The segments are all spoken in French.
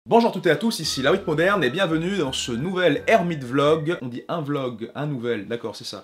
Bonjour à toutes et à tous, ici Lauric Moderne et bienvenue dans ce nouvel Hermite Vlog. On dit un vlog, un nouvel, d'accord, c'est ça.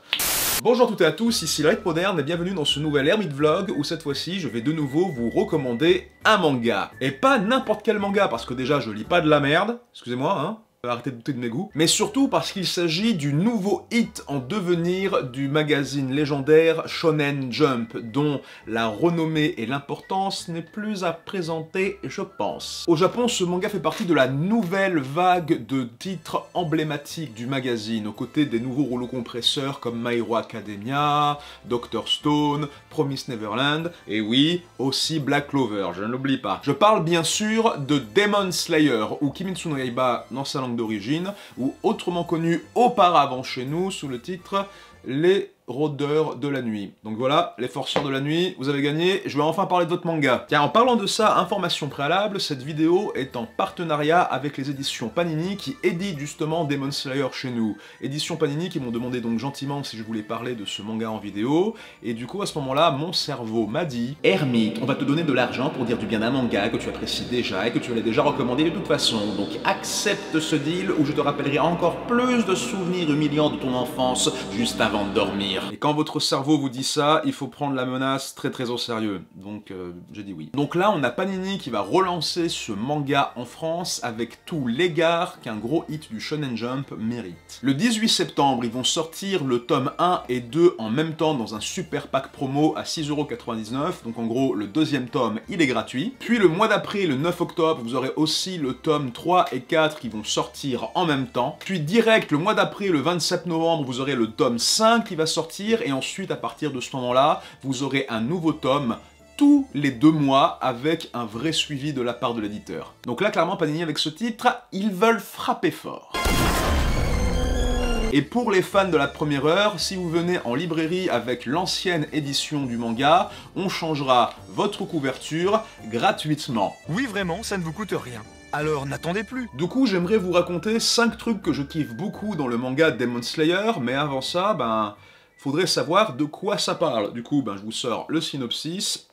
Bonjour à toutes et à tous, ici Lauric Moderne et bienvenue dans ce nouvel Hermite Vlog où cette fois-ci je vais de nouveau vous recommander un manga. Et pas n'importe quel manga parce que déjà je lis pas de la merde, excusez-moi hein. Arrêtez de douter de mes goûts. Mais surtout parce qu'il s'agit du nouveau hit en devenir du magazine légendaire Shonen Jump, dont la renommée et l'importance n'est plus à présenter, je pense. Au Japon, ce manga fait partie de la nouvelle vague de titres emblématiques du magazine, aux côtés des nouveaux rouleaux compresseurs comme My Hero Academia, Dr. Stone, Promise Neverland, et oui, aussi Black Clover, je ne l'oublie pas. Je parle bien sûr de Demon Slayer, ou Kimetsu no Yaiba dans sa langue d'origine, ou autrement connu auparavant chez nous sous le titre Les Rôdeurs de la Nuit. Donc voilà, les Forceurs de la Nuit, vous avez gagné, je vais enfin parler de votre manga. Tiens, en parlant de ça, information préalable, cette vidéo est en partenariat avec les éditions Panini qui éditent justement Demon Slayer chez nous. Éditions Panini qui m'ont demandé donc gentiment si je voulais parler de ce manga en vidéo, et du coup à ce moment-là, mon cerveau m'a dit « Hermite, on va te donner de l'argent pour dire du bien d'un manga que tu apprécies déjà et que tu l'as déjà recommandé de toute façon, donc accepte ce deal où je te rappellerai encore plus de souvenirs humiliants de ton enfance juste avant de dormir. » Et quand votre cerveau vous dit ça, il faut prendre la menace très au sérieux. Donc j'ai dit oui. Donc là, on a Panini qui va relancer ce manga en France avec tout l'égard qu'un gros hit du Shonen Jump mérite. Le 18 septembre, ils vont sortir le tome 1 et 2 en même temps dans un super pack promo à 6,99 €. Donc en gros, le deuxième tome, il est gratuit. Puis le mois d'après, le 9 octobre, vous aurez aussi le tome 3 et 4 qui vont sortir en même temps. Puis direct, le mois d'après, le 27 novembre, vous aurez le tome 5 qui va sortir. Et ensuite, à partir de ce moment-là, vous aurez un nouveau tome tous les 2 mois avec un vrai suivi de la part de l'éditeur. Donc là, clairement, Panini, avec ce titre, ils veulent frapper fort. Et pour les fans de la première heure, si vous venez en librairie avec l'ancienne édition du manga, on changera votre couverture gratuitement. Oui, vraiment, ça ne vous coûte rien. Alors n'attendez plus. Du coup, j'aimerais vous raconter 5 trucs que je kiffe beaucoup dans le manga Demon Slayer, mais avant ça, faudrait savoir de quoi ça parle. Du coup, je vous sors le synopsis.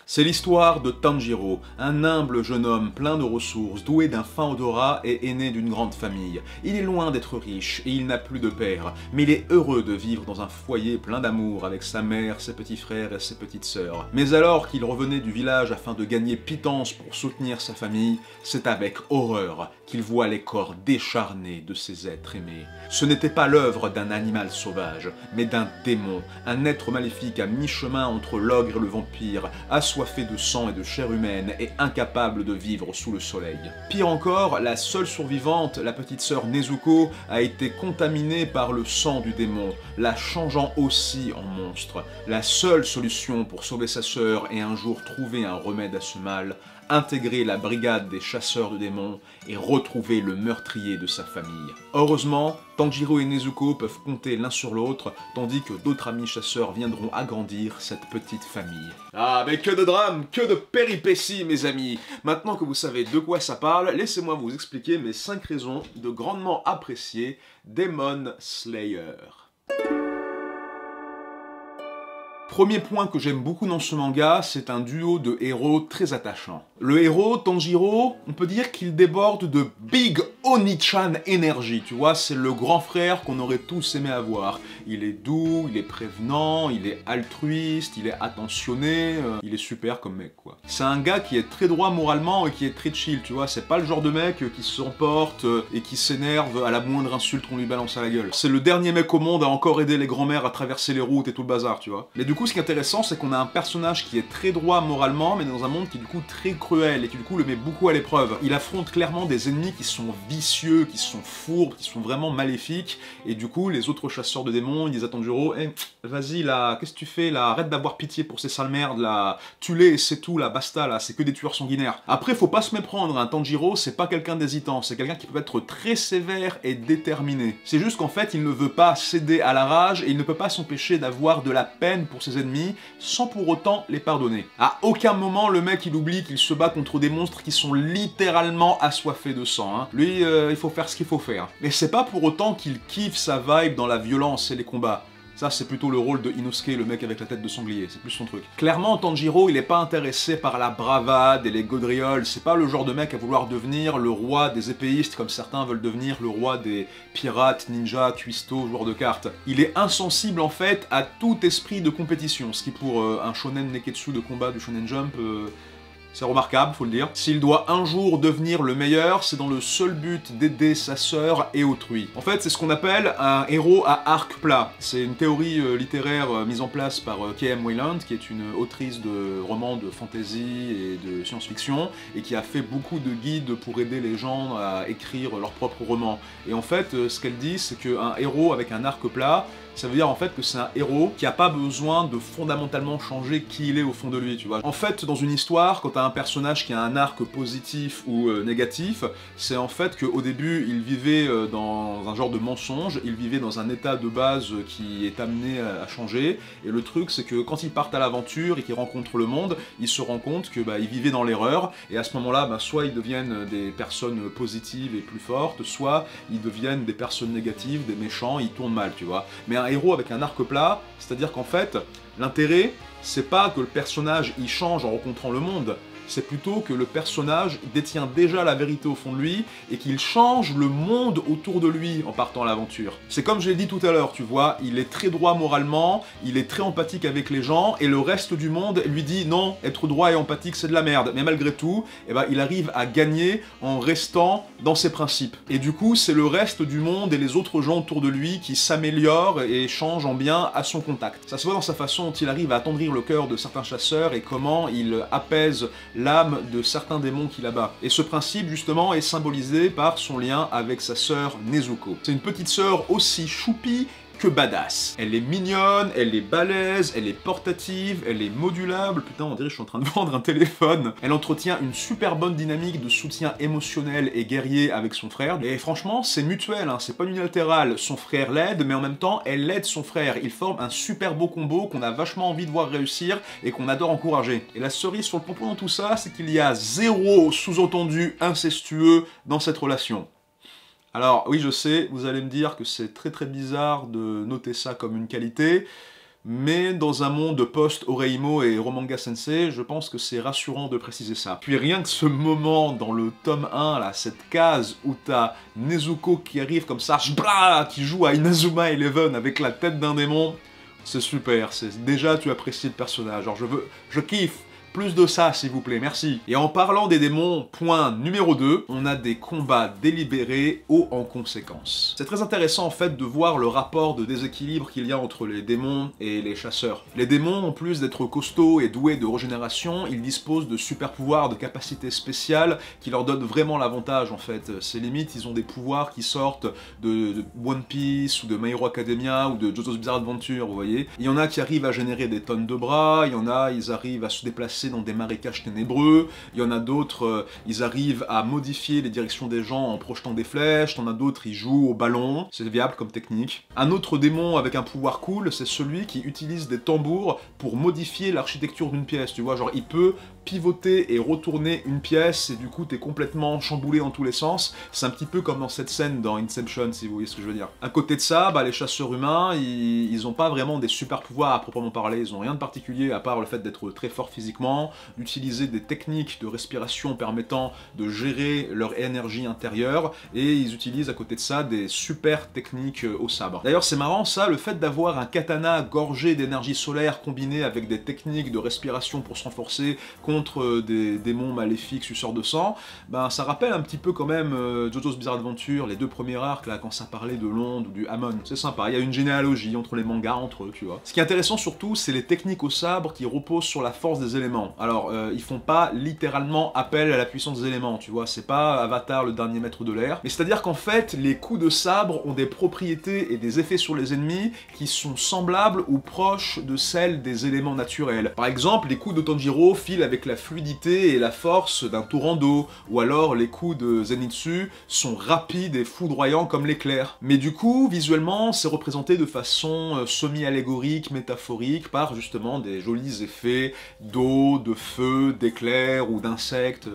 C'est l'histoire de Tanjiro, un humble jeune homme plein de ressources, doué d'un fin odorat et aîné d'une grande famille. Il est loin d'être riche et il n'a plus de père, mais il est heureux de vivre dans un foyer plein d'amour avec sa mère, ses petits frères et ses petites sœurs. Mais alors qu'il revenait du village afin de gagner pitance pour soutenir sa famille, c'est avec horreur qu'il voit les corps décharnés de ses êtres aimés. Ce n'était pas l'œuvre d'un animal sauvage, mais d'un démon, un être maléfique à mi-chemin entre l'ogre et le vampire, assoiffé de sang et de chair humaine et incapable de vivre sous le soleil. Pire encore, la seule survivante, la petite sœur Nezuko, a été contaminée par le sang du démon, la changeant aussi en monstre. La seule solution pour sauver sa sœur et un jour trouver un remède à ce mal, intégrer la brigade des chasseurs de démons et retrouver le meurtrier de sa famille. Heureusement, Tanjiro et Nezuko peuvent compter l'un sur l'autre, tandis que d'autres amis chasseurs viendront agrandir cette petite famille. Ah, mais que de drame, que de péripéties, mes amis! Maintenant que vous savez de quoi ça parle, laissez-moi vous expliquer mes 5 raisons de grandement apprécier Demon Slayer. Premier point que j'aime beaucoup dans ce manga, c'est un duo de héros très attachant. Le héros, Tanjiro, on peut dire qu'il déborde de Big Oni-chan Energy, tu vois, c'est le grand frère qu'on aurait tous aimé avoir. Il est doux, il est prévenant, il est altruiste, il est attentionné, il est super comme mec, quoi. C'est un gars qui est très droit moralement et qui est très chill, tu vois, c'est pas le genre de mec qui s'emporte et qui s'énerve à la moindre insulte qu'on lui balance à la gueule. C'est le dernier mec au monde à encore aider les grands-mères à traverser les routes et tout le bazar, tu vois. Mais du coup, ce qui est intéressant, c'est qu'on a un personnage qui est très droit moralement, mais dans un monde qui est du coup très cruel, et qui du coup le met beaucoup à l'épreuve. Il affronte clairement des ennemis qui sont vicieux, qui sont fourbes, qui sont vraiment maléfiques, et du coup, les autres chasseurs de démons, ils disent à Tanjiro, hey, vas-y là, qu'est-ce que tu fais là, arrête d'avoir pitié pour ces sales merdes là, tue-les et c'est tout là, basta là, c'est que des tueurs sanguinaires. Après, faut pas se méprendre, hein. Tanjiro, c'est pas quelqu'un d'hésitant, c'est quelqu'un qui peut être très sévère et déterminé. C'est juste qu'en fait, il ne veut pas céder à la rage, et il ne peut pas s'empêcher d'avoir de la peine pour ses ennemis, sans pour autant les pardonner. À aucun moment, le mec, il oublie qu'il se bat contre des monstres qui sont littéralement assoiffés de sang, hein. Lui, il faut faire ce qu'il faut faire. Mais c'est pas pour autant qu'il kiffe sa vibe dans la violence et les combats. Ça, c'est plutôt le rôle de Inosuke, le mec avec la tête de sanglier, c'est plus son truc. Clairement, Tanjiro, il est pas intéressé par la bravade et les gaudrioles, c'est pas le genre de mec à vouloir devenir le roi des épéistes, comme certains veulent devenir le roi des pirates, ninjas, cuistots, joueurs de cartes. Il est insensible, en fait, à tout esprit de compétition, ce qui pour un shonen neketsu de combat du Shonen Jump... c'est remarquable, faut le dire. S'il doit un jour devenir le meilleur, c'est dans le seul but d'aider sa sœur et autrui. En fait, c'est ce qu'on appelle un héros à arc plat. C'est une théorie littéraire mise en place par K.M. Weiland, qui est une autrice de romans de fantasy et de science-fiction, et qui a fait beaucoup de guides pour aider les gens à écrire leurs propres romans. Et en fait, ce qu'elle dit, c'est qu'un héros avec un arc plat, ça veut dire en fait que c'est un héros qui a pas besoin de fondamentalement changer qui il est au fond de lui, tu vois. En fait, dans une histoire, quand t'as un personnage qui a un arc positif ou négatif, c'est en fait qu'au début, il vivait dans un genre de mensonge, il vivait dans un état de base qui est amené à changer, et le truc c'est que quand ils partent à l'aventure et qu'ils rencontrent le monde, ils se rendent compte que ils vivaient dans l'erreur, et à ce moment-là, soit ils deviennent des personnes positives et plus fortes, soit ils deviennent des personnes négatives, des méchants, ils tournent mal, tu vois. Mais un héros avec un arc plat, c'est-à-dire qu'en fait, l'intérêt, c'est pas que le personnage il change en rencontrant le monde, c'est plutôt que le personnage détient déjà la vérité au fond de lui et qu'il change le monde autour de lui en partant à l'aventure. C'est comme je l'ai dit tout à l'heure, tu vois, il est très droit moralement, il est très empathique avec les gens et le reste du monde lui dit non, être droit et empathique c'est de la merde. Mais malgré tout, il arrive à gagner en restant dans ses principes. Et du coup, c'est le reste du monde et les autres gens autour de lui qui s'améliorent et changent en bien à son contact. Ça se voit dans sa façon dont il arrive à attendrir le cœur de certains chasseurs et comment il apaise l'âme de certains démons qu'il abat. Et ce principe, justement, est symbolisé par son lien avec sa sœur Nezuko. C'est une petite sœur aussi choupie que badass. Elle est mignonne, elle est balèze, elle est portative, elle est modulable. Putain, on dirait que je suis en train de vendre un téléphone. Elle entretient une super bonne dynamique de soutien émotionnel et guerrier avec son frère. Et franchement, c'est mutuel, hein, c'est pas unilatéral. Son frère l'aide, mais en même temps, elle aide son frère. Ils forment un super beau combo qu'on a vachement envie de voir réussir et qu'on adore encourager. Et la cerise sur le pompon dans tout ça, c'est qu'il y a zéro sous-entendu incestueux dans cette relation. Alors, oui, je sais, vous allez me dire que c'est très très bizarre de noter ça comme une qualité, mais dans un monde post-Oreimo et Romanga Sensei, je pense que c'est rassurant de préciser ça. Puis rien que ce moment dans le tome 1, là, cette case où t'as Nezuko qui arrive comme ça, qui joue à Inazuma Eleven avec la tête d'un démon, c'est super, déjà tu apprécies le personnage, genre je kiffe. Plus de ça, s'il vous plaît, merci. Et en parlant des démons, point numéro 2, on a des combats délibérés hauts en conséquence. C'est très intéressant en fait de voir le rapport de déséquilibre qu'il y a entre les démons et les chasseurs. Les démons, en plus d'être costauds et doués de régénération, ils disposent de super pouvoirs, de capacités spéciales qui leur donnent vraiment l'avantage en fait. C'est limite, ils ont des pouvoirs qui sortent de One Piece ou de My Hero Academia ou de JoJo's Bizarre Adventure, vous voyez. Il y en a qui arrivent à générer des tonnes de bras, il y en a, ils arrivent à se déplacer dans des marécages ténébreux, il y en a d'autres, ils arrivent à modifier les directions des gens en projetant des flèches, t'en as d'autres, ils jouent au ballon, c'est viable comme technique. Un autre démon avec un pouvoir cool, c'est celui qui utilise des tambours pour modifier l'architecture d'une pièce, tu vois, genre il peut pivoter et retourner une pièce et du coup t'es complètement chamboulé dans tous les sens. C'est un petit peu comme dans cette scène dans Inception, si vous voyez ce que je veux dire. À côté de ça, les chasseurs humains, ils ont pas vraiment des super pouvoirs à proprement parler, ils ont rien de particulier à part le fait d'être très forts physiquement, d'utiliser des techniques de respiration permettant de gérer leur énergie intérieure, et ils utilisent à côté de ça des super techniques au sabre. D'ailleurs c'est marrant ça, le fait d'avoir un katana gorgé d'énergie solaire combiné avec des techniques de respiration pour se renforcer contre des démons maléfiques suceurs de sang, ça rappelle un petit peu quand même JoJo's Bizarre Adventure, les deux premiers arcs là quand ça parlait de l'onde ou du Hamon. C'est sympa, il y a une généalogie entre les mangas entre eux, tu vois. Ce qui est intéressant surtout, c'est les techniques au sabre qui reposent sur la force des éléments. Alors, ils font pas littéralement appel à la puissance des éléments, tu vois, c'est pas Avatar le dernier maître de l'air, mais c'est-à-dire qu'en fait, les coups de sabre ont des propriétés et des effets sur les ennemis qui sont semblables ou proches de celles des éléments naturels. Par exemple, les coups de Tanjiro filent avec avec la fluidité et la force d'un torrent d'eau, ou alors les coups de Zenitsu sont rapides et foudroyants comme l'éclair. Mais du coup, visuellement, c'est représenté de façon semi-allégorique, métaphorique, par justement des jolis effets d'eau, de feu, d'éclairs ou d'insectes.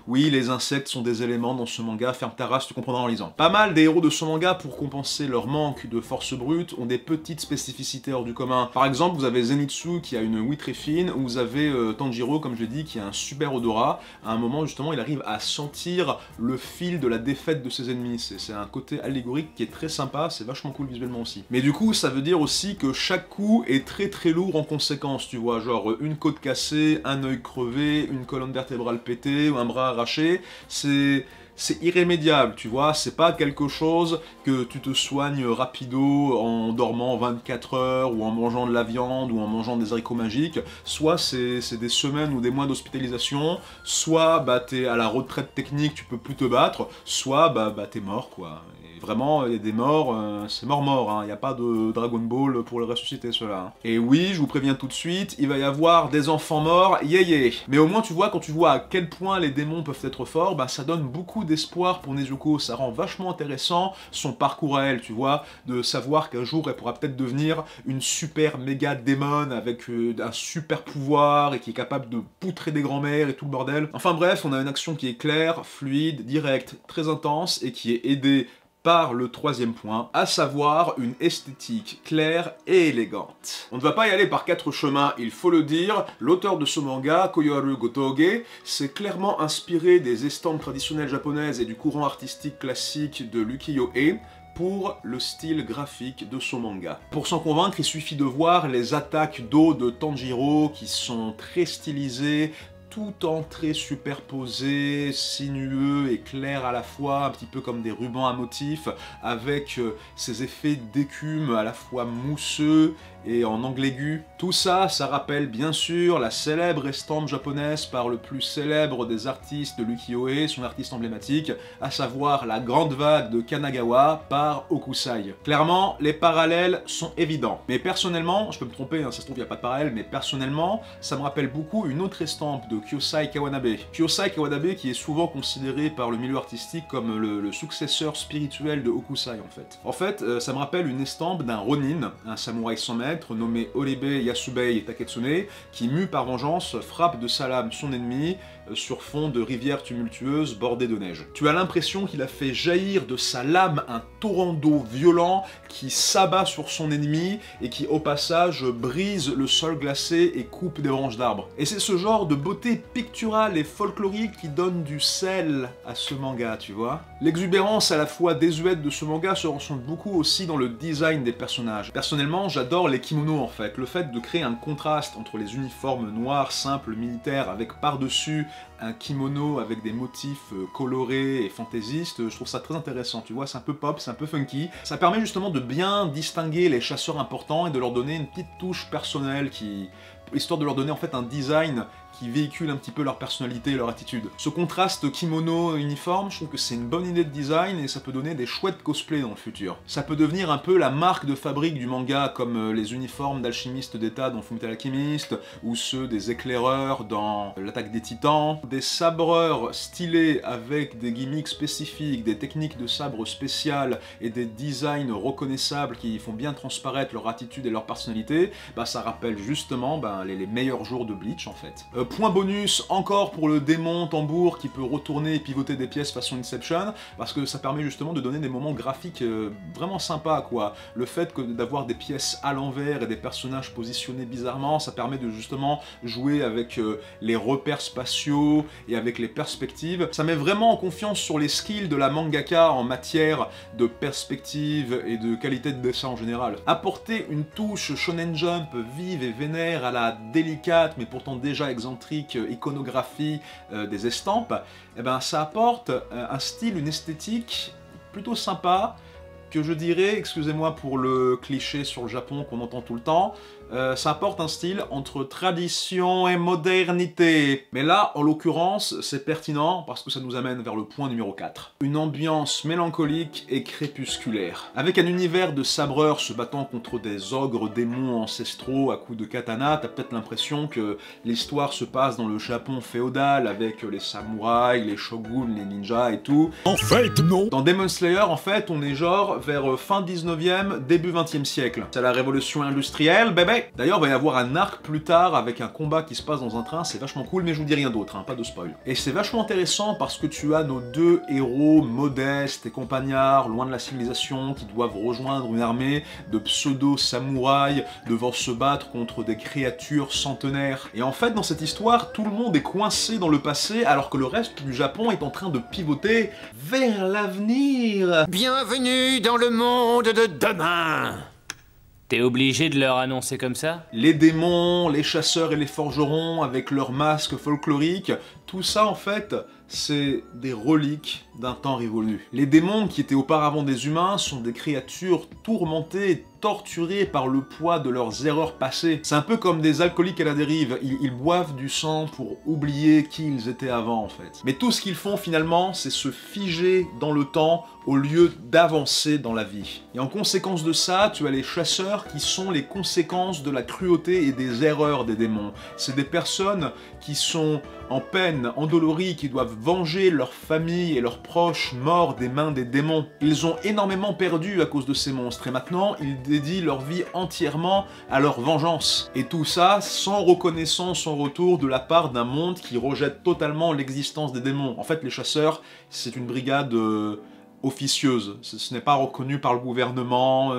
Oui, les insectes sont des éléments dans ce manga, ferme ta race, tu comprendras en lisant. Pas mal des héros de ce manga, pour compenser leur manque de force brute, ont des petites spécificités hors du commun. Par exemple, vous avez Zenitsu qui a une ouïe très fine, ou vous avez Tanjiro, comme je l'ai dit, qui a un super odorat. À un moment, justement, il arrive à sentir le fil de la défaite de ses ennemis. C'est un côté allégorique qui est très sympa, c'est vachement cool visuellement aussi. Mais du coup, ça veut dire aussi que chaque coup est très très lourd en conséquence, tu vois, genre une côte cassée, un œil crevé, une colonne vertébrale pétée, ou un bras arraché, c'est irrémédiable, tu vois, c'est pas quelque chose que tu te soignes rapido en dormant 24 heures, ou en mangeant de la viande, ou en mangeant des haricots magiques. Soit c'est des semaines ou des mois d'hospitalisation, soit bah t'es à la retraite technique, tu peux plus te battre, soit bah t'es mort, quoi. Et vraiment, il y a des morts, c'est mort-mort, hein. Il n'y a pas de Dragon Ball pour le ressusciter, ceux-là. Et oui, je vous préviens tout de suite, il va y avoir des enfants morts, yé. Mais au moins, tu vois, quand tu vois à quel point les démons peuvent être forts, bah ça donne beaucoup d'espoir pour Nezuko, ça rend vachement intéressant son parcours à elle, tu vois, de savoir qu'un jour, elle pourra peut-être devenir une super méga démon avec un super pouvoir et qui est capable de poutrer des grands-mères et tout le bordel. Enfin bref, on a une action qui est claire, fluide, directe, très intense et qui est aidée par le troisième point, à savoir une esthétique claire et élégante. On ne va pas y aller par quatre chemins, il faut le dire, l'auteur de ce manga, Koyoharu Gotoge, s'est clairement inspiré des estampes traditionnelles japonaises et du courant artistique classique de l'ukiyo-e pour le style graphique de son manga. Pour s'en convaincre, il suffit de voir les attaques d'eau de Tanjiro qui sont très stylisées, tout en traits superposés, sinueux et clairs à la fois, un petit peu comme des rubans à motifs, avec ces effets d'écume à la fois mousseux et en angle aigu. Tout ça, ça rappelle bien sûr la célèbre estampe japonaise par le plus célèbre des artistes de l'ukiyo-e, son artiste emblématique, à savoir la grande vague de Kanagawa par Hokusai. Clairement, les parallèles sont évidents. Mais personnellement, je peux me tromper, hein, ça se trouve il n'y a pas de parallèle, mais personnellement, ça me rappelle beaucoup une autre estampe de Kyosai Kawanabe. Kyosai Kawanabe qui est souvent considéré par le milieu artistique comme le successeur spirituel de Hokusai en fait. En fait, ça me rappelle une estampe d'un ronin, un samouraï sans maître, nommé Oribe Yasubei Taketsune, qui, mu par vengeance, frappe de sa lame son ennemi sur fond de rivière tumultueuse bordée de neige. Tu as l'impression qu'il a fait jaillir de sa lame un torrent d'eau violent qui s'abat sur son ennemi et qui, au passage, brise le sol glacé et coupe des branches d'arbres. Et c'est ce genre de beauté picturale et folklorique qui donne du sel à ce manga, tu vois. L'exubérance à la fois désuète de ce manga se ressent beaucoup aussi dans le design des personnages. Personnellement, j'adore les kimonos en fait. Le fait de créer un contraste entre les uniformes noirs simples militaires avec par-dessus un kimono avec des motifs colorés et fantaisistes, je trouve ça très intéressant, tu vois, c'est un peu pop, c'est un peu funky. Ça permet justement de bien distinguer les chasseurs importants et de leur donner une petite touche personnelle histoire de leur donner en fait un design qui véhicule un petit peu leur personnalité et leur attitude. Ce contraste kimono-uniforme, je trouve que c'est une bonne idée de design et ça peut donner des chouettes cosplays dans le futur. Ça peut devenir un peu la marque de fabrique du manga, comme les uniformes d'alchimistes d'État dans Fullmetal Alchemist, ou ceux des éclaireurs dans l'Attaque des Titans, des sabreurs stylés avec des gimmicks spécifiques, des techniques de sabre spéciales et des designs reconnaissables qui font bien transparaître leur attitude et leur personnalité, bah ça rappelle justement les meilleurs jours de Bleach en fait. Point bonus encore pour le démon tambour qui peut retourner et pivoter des pièces façon Inception, parce que ça permet justement de donner des moments graphiques vraiment sympas quoi. Le fait d'avoir des pièces à l'envers et des personnages positionnés bizarrement, ça permet de justement jouer avec les repères spatiaux et avec les perspectives. Ça met vraiment en confiance sur les skills de la mangaka en matière de perspective et de qualité de dessin en général. Apporter une touche Shonen Jump vive et vénère à la délicate mais pourtant déjà excentrique iconographie des estampes, et ben ça apporte un style, une esthétique plutôt sympa, que je dirais, excusez-moi pour le cliché sur le Japon qu'on entend tout le temps, ça apporte un style entre tradition et modernité. Mais là, en l'occurrence, c'est pertinent parce que ça nous amène vers le point numéro 4. Une ambiance mélancolique et crépusculaire. Avec un univers de sabreurs se battant contre des ogres démons ancestraux à coups de katana, t'as peut-être l'impression que l'histoire se passe dans le Japon féodal avec les samouraïs, les shoguns, les ninjas et tout. En fait, non. Dans Demon Slayer, en fait, on est genre vers fin 19e, début 20e siècle. C'est la révolution industrielle, bébé. D'ailleurs, il va y avoir un arc plus tard avec un combat qui se passe dans un train, c'est vachement cool, mais je vous dis rien d'autre, hein, pas de spoil. Et c'est vachement intéressant parce que tu as nos deux héros modestes et campagnards, loin de la civilisation, qui doivent rejoindre une armée de pseudo-samouraïs devant se battre contre des créatures centenaires. Et en fait, dans cette histoire, tout le monde est coincé dans le passé, alors que le reste du Japon est en train de pivoter vers l'avenir. Bienvenue dans le monde de demain. T'es obligé de leur annoncer comme ça? Les démons, les chasseurs et les forgerons avec leurs masques folkloriques, tout ça en fait, c'est des reliques d'un temps révolu. Les démons qui étaient auparavant des humains sont des créatures tourmentées et torturées par le poids de leurs erreurs passées. C'est un peu comme des alcooliques à la dérive, ils boivent du sang pour oublier qui ils étaient avant en fait. Mais tout ce qu'ils font finalement, c'est se figer dans le temps au lieu d'avancer dans la vie. Et en conséquence de ça, tu as les chasseurs qui sont les conséquences de la cruauté et des erreurs des démons. C'est des personnes qui sont en peine, endolories, qui doivent venger leurs familles et leurs proches morts des mains des démons. Ils ont énormément perdu à cause de ces monstres et maintenant ils dédient leur vie entièrement à leur vengeance. Et tout ça sans reconnaissance en retour de la part d'un monde qui rejette totalement l'existence des démons. En fait, les chasseurs, c'est une brigade officieuse, ce n'est pas reconnu par le gouvernement,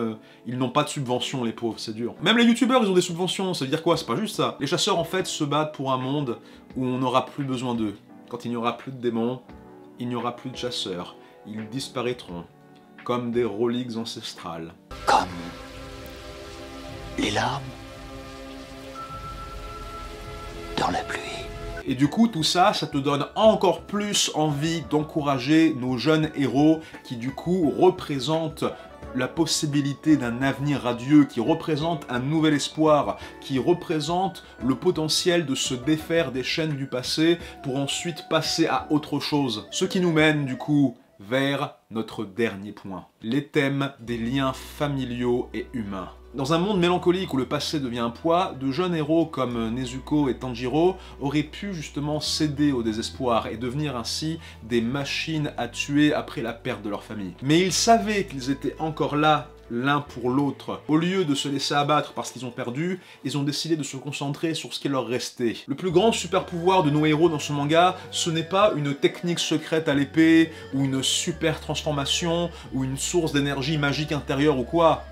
ils n'ont pas de subvention les pauvres, c'est dur. Même les youtubeurs ils ont des subventions, ça veut dire quoi? C'est pas juste ça. Les chasseurs en fait se battent pour un monde où on n'aura plus besoin d'eux. Quand il n'y aura plus de démons, il n'y aura plus de chasseurs, ils disparaîtront, comme des reliques ancestrales. Comme les larmes dans la pluie. Et du coup, tout ça, ça te donne encore plus envie d'encourager nos jeunes héros qui du coup représentent la possibilité d'un avenir radieux, qui représente un nouvel espoir, qui représente le potentiel de se défaire des chaînes du passé pour ensuite passer à autre chose. Ce qui nous mène du coup vers notre dernier point, les thèmes des liens familiaux et humains. Dans un monde mélancolique où le passé devient un poids, de jeunes héros comme Nezuko et Tanjiro auraient pu justement céder au désespoir et devenir ainsi des machines à tuer après la perte de leur famille. Mais ils savaient qu'ils étaient encore là l'un pour l'autre. Au lieu de se laisser abattre parce qu'ils ont perdu, ils ont décidé de se concentrer sur ce qui leur restait. Le plus grand super pouvoir de nos héros dans ce manga, ce n'est pas une technique secrète à l'épée, ou une super transformation, ou une source d'énergie magique intérieure ou quoi.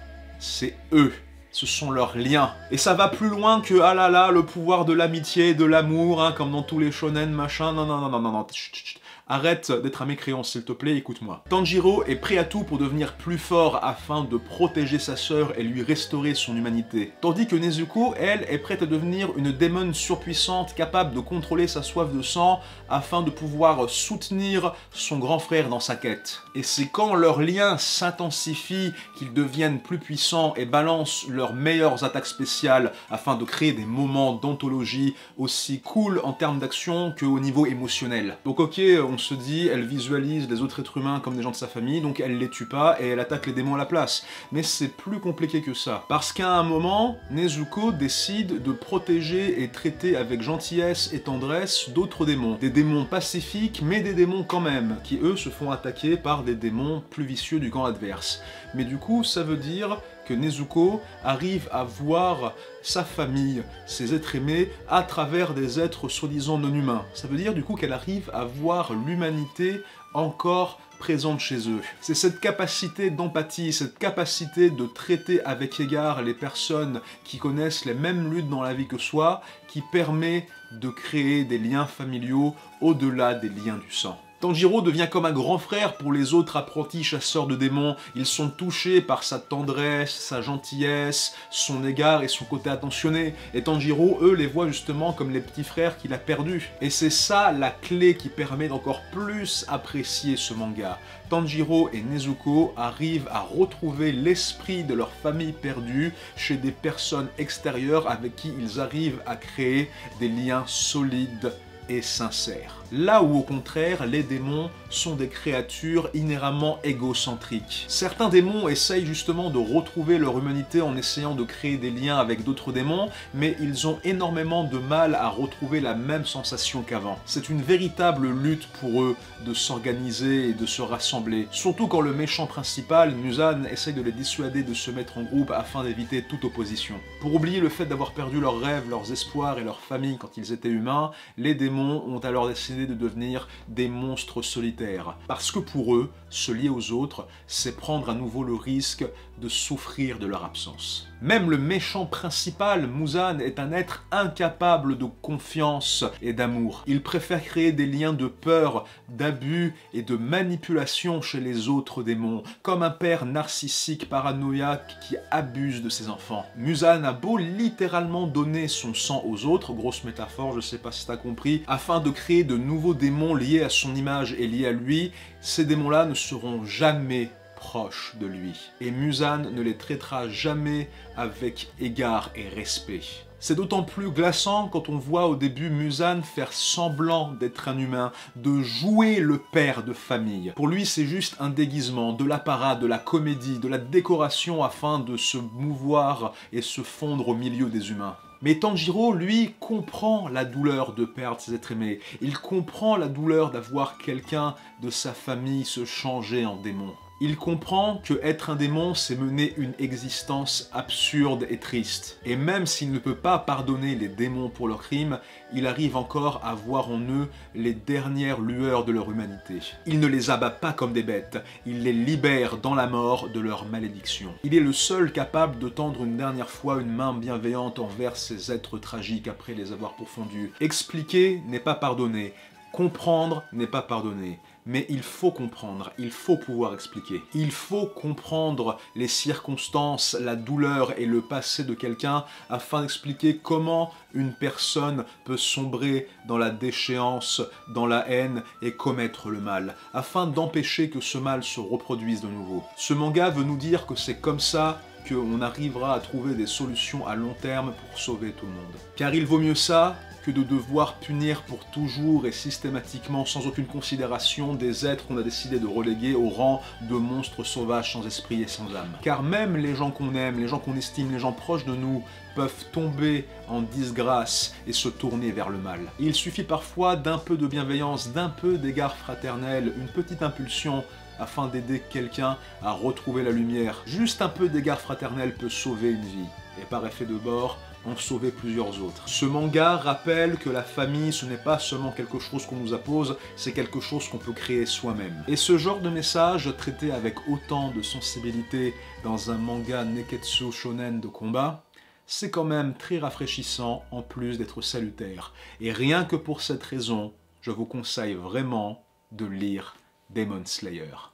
C'est eux. Ce sont leurs liens. Et ça va plus loin que, ah là là, le pouvoir de l'amitié, de l'amour, hein, comme dans tous les shonen, machin, non, non, non, non, non, non, chut, chut. Arrête d'être un mécréant, s'il te plaît, écoute-moi. Tanjiro est prêt à tout pour devenir plus fort afin de protéger sa sœur et lui restaurer son humanité. Tandis que Nezuko, elle, est prête à devenir une démon surpuissante capable de contrôler sa soif de sang afin de pouvoir soutenir son grand frère dans sa quête. Et c'est quand leurs liens s'intensifient qu'ils deviennent plus puissants et balancent leurs meilleures attaques spéciales afin de créer des moments d'anthologie aussi cool en termes d'action qu'au niveau émotionnel. Donc ok, on se dit, elle visualise les autres êtres humains comme des gens de sa famille, donc elle les tue pas et elle attaque les démons à la place. Mais c'est plus compliqué que ça. Parce qu'à un moment, Nezuko décide de protéger et traiter avec gentillesse et tendresse d'autres démons. Des démons pacifiques, mais des démons quand même, qui eux se font attaquer par des démons plus vicieux du camp adverse. Mais du coup, ça veut dire que Nezuko arrive à voir sa famille, ses êtres aimés, à travers des êtres soi-disant non humains. Ça veut dire du coup qu'elle arrive à voir l'humanité encore présente chez eux. C'est cette capacité d'empathie, cette capacité de traiter avec égard les personnes qui connaissent les mêmes luttes dans la vie que soi, qui permet de créer des liens familiaux au-delà des liens du sang. Tanjiro devient comme un grand frère pour les autres apprentis chasseurs de démons. Ils sont touchés par sa tendresse, sa gentillesse, son égard et son côté attentionné. Et Tanjiro, eux, les voient justement comme les petits frères qu'il a perdus. Et c'est ça la clé qui permet d'encore plus apprécier ce manga. Tanjiro et Nezuko arrivent à retrouver l'esprit de leur famille perdue chez des personnes extérieures avec qui ils arrivent à créer des liens solides et sincères. Là où au contraire, les démons sont des créatures inhéremment égocentriques. Certains démons essayent justement de retrouver leur humanité en essayant de créer des liens avec d'autres démons, mais ils ont énormément de mal à retrouver la même sensation qu'avant. C'est une véritable lutte pour eux de s'organiser et de se rassembler, surtout quand le méchant principal, Muzan, essaye de les dissuader de se mettre en groupe afin d'éviter toute opposition. Pour oublier le fait d'avoir perdu leurs rêves, leurs espoirs et leur famille quand ils étaient humains, les démons ont alors décidé de devenir des monstres solitaires. Parce que pour eux, se lier aux autres, c'est prendre à nouveau le risque de souffrir de leur absence. Même le méchant principal, Muzan, est un être incapable de confiance et d'amour. Il préfère créer des liens de peur, d'abus et de manipulation chez les autres démons, comme un père narcissique paranoïaque qui abuse de ses enfants. Muzan a beau littéralement donner son sang aux autres, grosse métaphore, je sais pas si t'as compris, afin de créer de nouveaux démons liés à son image et liés à lui, ces démons-là ne seront jamais proches de lui. Et Muzan ne les traitera jamais avec égard et respect. C'est d'autant plus glaçant quand on voit au début Muzan faire semblant d'être un humain, de jouer le père de famille. Pour lui, c'est juste un déguisement, de l'apparat, de la comédie, de la décoration afin de se mouvoir et se fondre au milieu des humains. Mais Tanjiro, lui, comprend la douleur de perdre ses êtres aimés. Il comprend la douleur d'avoir quelqu'un de sa famille se changer en démon. Il comprend que être un démon, c'est mener une existence absurde et triste. Et même s'il ne peut pas pardonner les démons pour leurs crimes, il arrive encore à voir en eux les dernières lueurs de leur humanité. Il ne les abat pas comme des bêtes, il les libère dans la mort de leur malédiction. Il est le seul capable de tendre une dernière fois une main bienveillante envers ces êtres tragiques après les avoir pourfondus. Expliquer n'est pas pardonner, comprendre n'est pas pardonner. Mais il faut comprendre, il faut pouvoir expliquer. Il faut comprendre les circonstances, la douleur et le passé de quelqu'un afin d'expliquer comment une personne peut sombrer dans la déchéance, dans la haine et commettre le mal, afin d'empêcher que ce mal se reproduise de nouveau. Ce manga veut nous dire que c'est comme ça qu'on arrivera à trouver des solutions à long terme pour sauver tout le monde. Car il vaut mieux ça que de devoir punir pour toujours et systématiquement, sans aucune considération, des êtres qu'on a décidé de reléguer au rang de monstres sauvages sans esprit et sans âme. Car même les gens qu'on aime, les gens qu'on estime, les gens proches de nous, peuvent tomber en disgrâce et se tourner vers le mal. Il suffit parfois d'un peu de bienveillance, d'un peu d'égard fraternel, une petite impulsion, afin d'aider quelqu'un à retrouver la lumière. Juste un peu d'égard fraternel peut sauver une vie, et par effet de bord, en sauver plusieurs autres. Ce manga rappelle que la famille, ce n'est pas seulement quelque chose qu'on nous impose, c'est quelque chose qu'on peut créer soi-même. Et ce genre de message, traité avec autant de sensibilité dans un manga neketsu shonen de combat, c'est quand même très rafraîchissant en plus d'être salutaire. Et rien que pour cette raison, je vous conseille vraiment de lire Demon Slayer.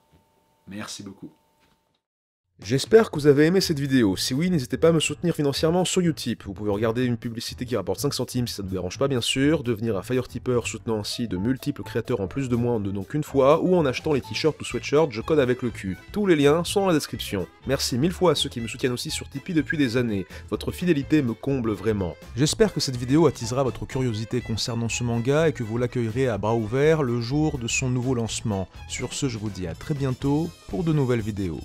Merci beaucoup. J'espère que vous avez aimé cette vidéo. Si oui, n'hésitez pas à me soutenir financièrement sur Utip. Vous pouvez regarder une publicité qui rapporte 5 centimes si ça ne vous dérange pas bien sûr, devenir un Fire Tipper soutenant ainsi de multiples créateurs en plus de moi en ne donnant qu'une fois, ou en achetant les t-shirts ou sweatshirts, je code avec le cul. Tous les liens sont dans la description. Merci 1000 fois à ceux qui me soutiennent aussi sur Tipeee depuis des années. Votre fidélité me comble vraiment. J'espère que cette vidéo attisera votre curiosité concernant ce manga et que vous l'accueillerez à bras ouverts le jour de son nouveau lancement. Sur ce, je vous dis à très bientôt pour de nouvelles vidéos.